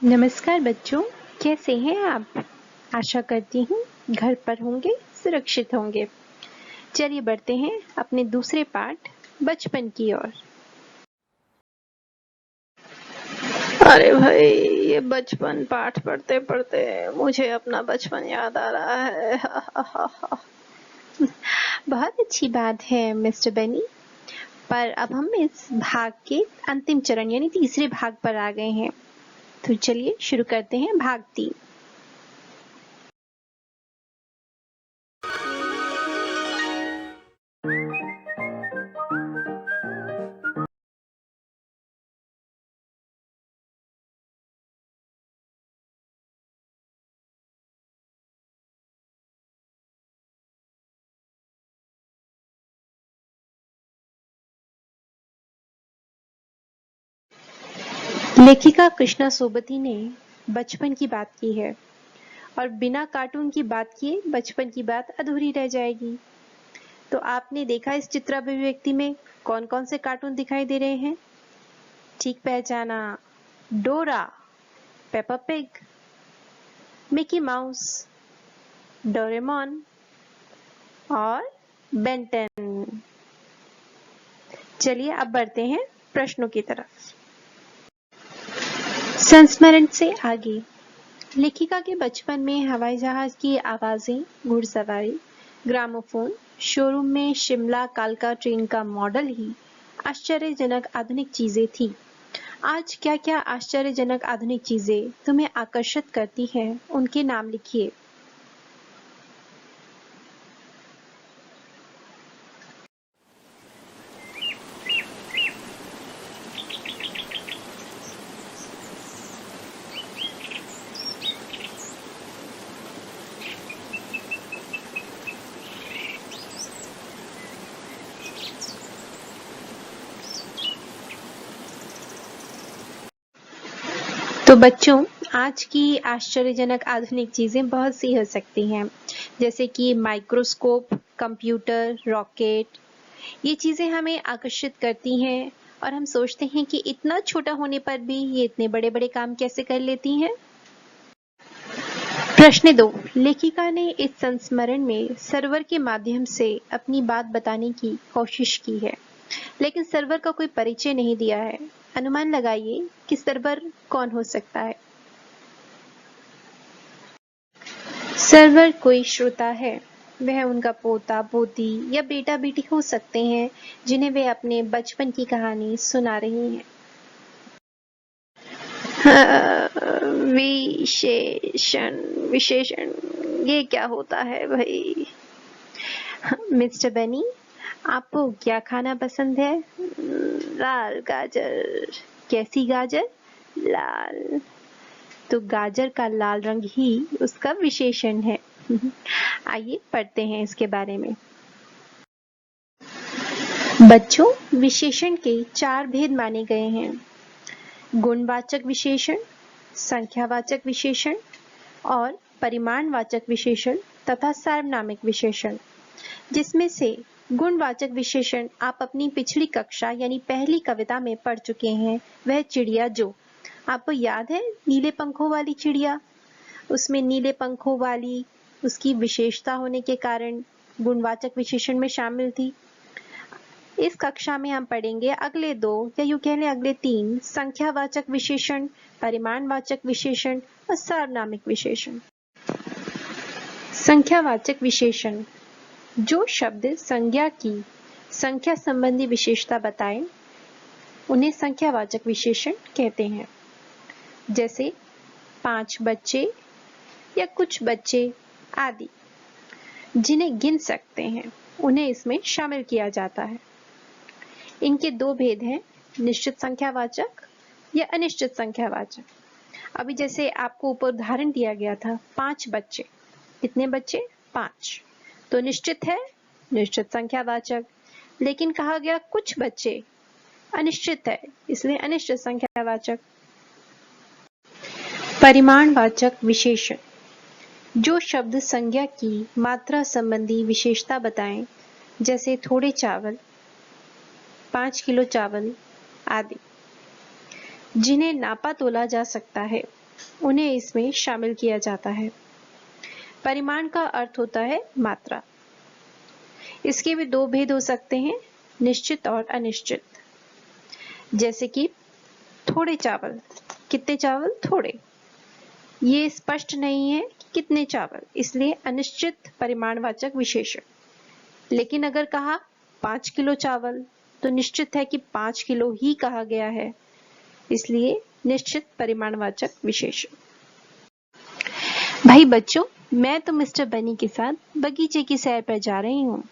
नमस्कार बच्चों, कैसे हैं आप? आशा करती हूँ घर पर होंगे, सुरक्षित होंगे। चलिए बढ़ते हैं अपने दूसरे पाठ बचपन की ओर। अरे भाई, ये बचपन पाठ पढ़ते पढ़ते मुझे अपना बचपन याद आ रहा है। बहुत अच्छी बात है मिस्टर बनी, पर अब हम इस भाग के अंतिम चरण यानी तीसरे भाग पर आ गए हैं। तो चलिए शुरू करते हैं भाग 3। लेखिका कृष्णा सोबती ने बचपन की बात की है और बिना कार्टून की बात किए बचपन की बात अधूरी रह जाएगी। तो आपने देखा इस चित्राभिव्यक्ति में कौन कौन से कार्टून दिखाई दे रहे हैं? ठीक पहचाना, डोरा, Peppa pig, Mickey mouse, Doraemon और बेंटेन। चलिए अब बढ़ते हैं प्रश्नों की तरफ। संस्मरण से आगे लेखिका के बचपन में हवाई जहाज की आवाजें, घुड़सवारी, ग्रामोफोन, शोरूम में शिमला कालका ट्रेन का मॉडल ही आश्चर्यजनक आधुनिक चीजें थी। आज क्या क्या आश्चर्यजनक आधुनिक चीजें तुम्हें आकर्षित करती हैं, उनके नाम लिखिए। तो बच्चों, आज की आश्चर्यजनक आधुनिक चीजें बहुत सी हो सकती हैं, जैसे कि माइक्रोस्कोप, कंप्यूटर, रॉकेट। ये चीजें हमें आकर्षित करती हैं और हम सोचते हैं कि इतना छोटा होने पर भी ये इतने बड़े बड़े काम कैसे कर लेती हैं। प्रश्न 2, लेखिका ने इस संस्मरण में सर्वर के माध्यम से अपनी बात बताने की कोशिश की है, लेकिन सर्वर का कोई परिचय नहीं दिया है। अनुमान लगाइए कि सर्वर कौन हो सकता है। सर्वर कोई श्रोता है। वह उनका पोता पोती या बेटा बेटी हो सकते हैं जिन्हें वे अपने बचपन की कहानी सुना रही हैं। विशेषण विशेषण ये क्या होता है भाई? मिस्टर बनी, आपको क्या खाना पसंद है? लाल गाजर। कैसी गाजर? लाल। तो गाजर का लाल रंग ही उसका विशेषण है। आइए पढ़ते हैं इसके बारे में। बच्चों, विशेषण के 4 भेद माने गए हैं: गुणवाचक विशेषण, संख्यावाचक विशेषण और परिमाणवाचक विशेषण तथा सार्वनामिक विशेषण। जिसमें से गुणवाचक विशेषण आप अपनी पिछली कक्षा यानी पहली कविता में पढ़ चुके हैं, वह चिड़िया जो। आपको याद है नीले पंखों वाली चिड़िया? उसमें नीले पंखों वाली उसकी विशेषता होने के कारण गुणवाचक विशेषण में शामिल थी। इस कक्षा में हम पढ़ेंगे अगले 2 या यूं कह लें अगले 3 संख्यावाचक विशेषण, परिमाणवाचक विशेषण और सार्वनामिक विशेषण। संख्यावाचक विशेषण: जो शब्द संज्ञा की संख्या संबंधी विशेषता बताएं, उन्हें संख्यावाचक विशेषण कहते हैं। जैसे 5 बच्चे या कुछ बच्चे आदि। जिन्हें गिन सकते हैं उन्हें इसमें शामिल किया जाता है। इनके 2 भेद हैं, निश्चित संख्यावाचक या अनिश्चित संख्यावाचक। अभी जैसे आपको ऊपर उदाहरण दिया गया था, 5 बच्चे। कितने बच्चे? 5। तो निश्चित है, निश्चित संख्यावाचक। लेकिन कहा गया कुछ बच्चे, अनिश्चित है, इसलिए अनिश्चित संख्यावाचक। परिमाणवाचक विशेषण: जो शब्द संज्ञा की मात्रा संबंधी विशेषता बताएं, जैसे थोड़े चावल, 5 किलो चावल आदि। जिन्हें नापा तोला जा सकता है, उन्हें इसमें शामिल किया जाता है। परिमाण का अर्थ होता है मात्रा। इसके भी दो भेद हो सकते हैं, निश्चित और अनिश्चित। जैसे कि थोड़े चावल। कितने चावल? थोड़े। ये स्पष्ट नहीं है कि कितने चावल, इसलिए अनिश्चित परिमाणवाचक विशेषण। लेकिन अगर कहा 5 किलो चावल, तो निश्चित है कि 5 किलो ही कहा गया है, इसलिए निश्चित परिमाणवाचक विशेषण। भाई बच्चों, मैं तो मिस्टर बनी के साथ बगीचे की सैर पर जा रही हूँ।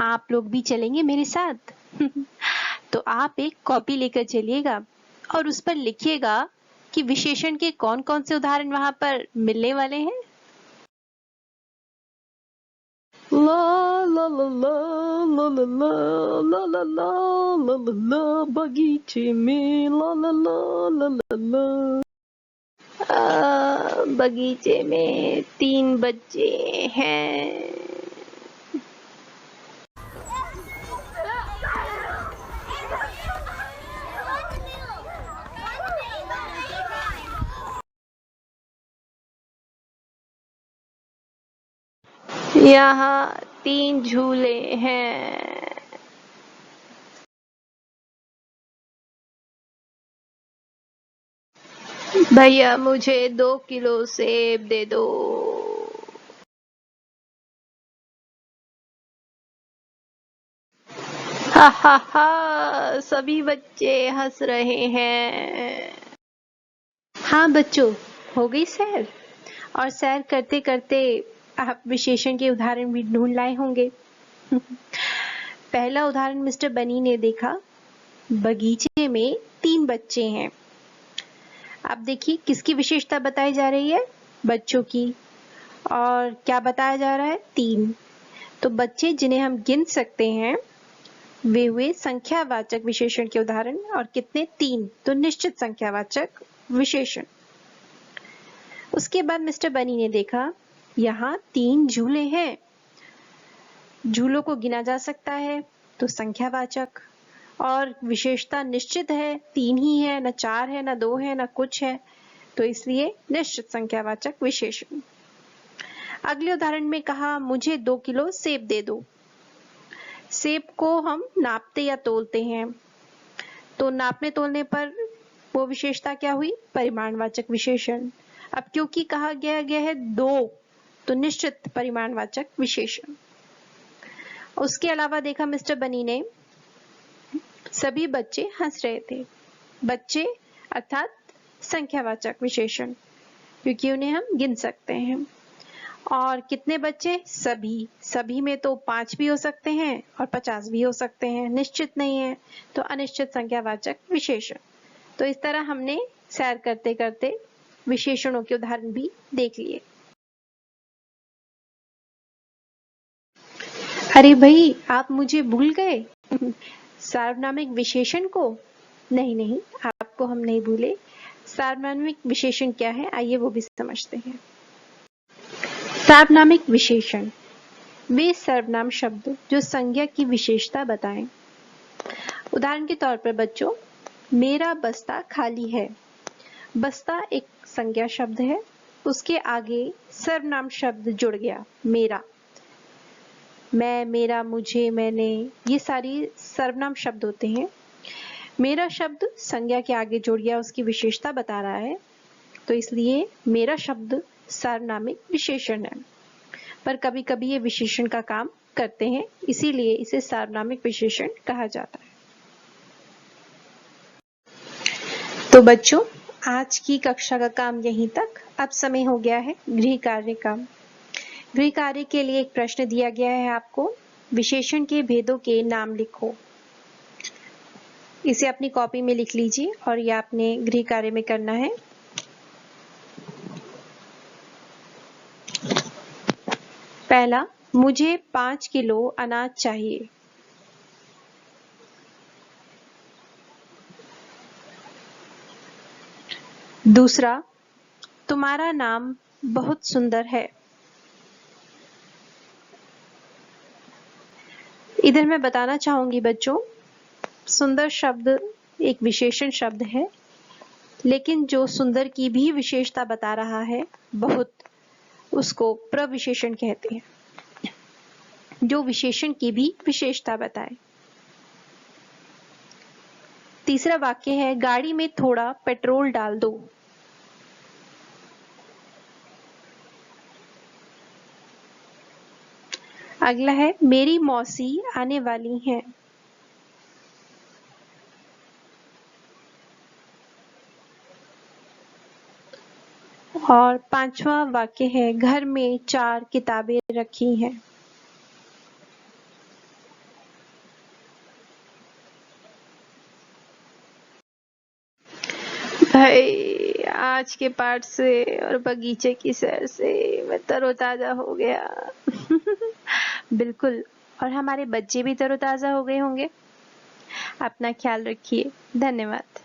आप लोग भी चलेंगे मेरे साथ? तो आप एक कॉपी लेकर चलिएगा और उस पर लिखिएगा कि विशेषण के कौन कौन से उदाहरण वहां पर मिलने वाले हैं। ला ला ला ला ला ला ला ला ला ला ला ला बगीचे में ला ला ला ला ला ला। बगीचे में 3 बच्चे हैं। यहाँ 3 झूले हैं। भैया मुझे 2 किलो सेब दे दो। हा हा हा, सभी बच्चे हंस रहे हैं। हाँ बच्चों, हो गई सैर? और सैर करते करते आप विशेषण के उदाहरण भी ढूंढ लाए होंगे। पहला उदाहरण मिस्टर बनी ने देखा, बगीचे में 3 बच्चे हैं। अब देखिए किसकी विशेषता बताई जा रही है? बच्चों की। और क्या बताया जा रहा है? 3। तो बच्चे जिन्हें हम गिन सकते हैं वे हुए संख्यावाचक विशेषण के उदाहरण। और कितने? 3। तो निश्चित संख्यावाचक विशेषण। उसके बाद मिस्टर बनी ने देखा, यहाँ 3 झूले हैं। झूलों को गिना जा सकता है, तो संख्यावाचक। और विशेषता निश्चित है, 3 ही है, न 4 है, न 2 है, न कुछ है, तो इसलिए निश्चित संख्यावाचक विशेषण। अगले उदाहरण में कहा, मुझे 2 किलो सेब दे दो। सेब को हम नापते या तोलते हैं, तो नापने तोलने पर वो विशेषता क्या हुई? परिमाणवाचक विशेषण। अब क्योंकि कहा गया है 2, तो निश्चित परिमाणवाचक विशेषण। उसके अलावा देखा मिस्टर बनी ने, सभी बच्चे हंस रहे थे। बच्चे अर्थात संख्यावाचक विशेषण, क्योंकि उन्हें हम गिन सकते हैं। और कितने बच्चे? सभी। सभी में तो 5 भी हो सकते हैं और 50 भी हो सकते हैं, निश्चित नहीं है, तो अनिश्चित संख्यावाचक विशेषण। तो इस तरह हमने सैर करते करते विशेषणों के उदाहरण भी देख लिए। अरे भाई, आप मुझे भूल गए? सार्वनामिक विशेषण को? नहीं नहीं, आपको हम नहीं भूले। सार्वनामिक विशेषण क्या है, आइए वो भी समझते हैं। सार्वनामिक विशेषण वे सर्वनाम शब्द जो संज्ञा की विशेषता बताएं। उदाहरण के तौर पर बच्चों, मेरा बस्ता खाली है। बस्ता एक संज्ञा शब्द है, उसके आगे सर्वनाम शब्द जुड़ गया, मेरा। मैं, मेरा, मुझे, मैंने, ये सारी सर्वनाम शब्द होते हैं। मेरा शब्द संज्ञा के आगे जुड़ गया, उसकी विशेषता बता रहा है, तो इसलिए मेरा शब्द सार्वनामिक विशेषण है। पर कभी कभी ये विशेषण का काम करते हैं, इसीलिए इसे सार्वनामिक विशेषण कहा जाता है। तो बच्चों, आज की कक्षा का काम यहीं तक। अब समय हो गया है गृह कार्य का। गृह कार्य के लिए एक प्रश्न दिया गया है आपको, विशेषण के भेदों के नाम लिखो। इसे अपनी कॉपी में लिख लीजिए और ये आपने गृह कार्य में करना है। पहला, मुझे 5 किलो अनाज चाहिए। दूसरा, तुम्हारा नाम बहुत सुंदर है। इधर मैं बताना चाहूंगी बच्चों, सुंदर शब्द एक विशेषण शब्द है, लेकिन जो सुंदर की भी विशेषता बता रहा है बहुत, उसको प्रविशेषण कहते हैं। जो विशेषण की भी विशेषता बताए। तीसरा वाक्य है, गाड़ी में थोड़ा पेट्रोल डाल दो। अगला है, मेरी मौसी आने वाली हैं। और पांचवा वाक्य है, घर में 4 किताबें रखी हैं। भाई आज के पाठ से और बगीचे की सैर से मैं तरोताजा हो गया। बिल्कुल, और हमारे बच्चे भी तरोताजा हो गए होंगे। अपना ख्याल रखिए। धन्यवाद।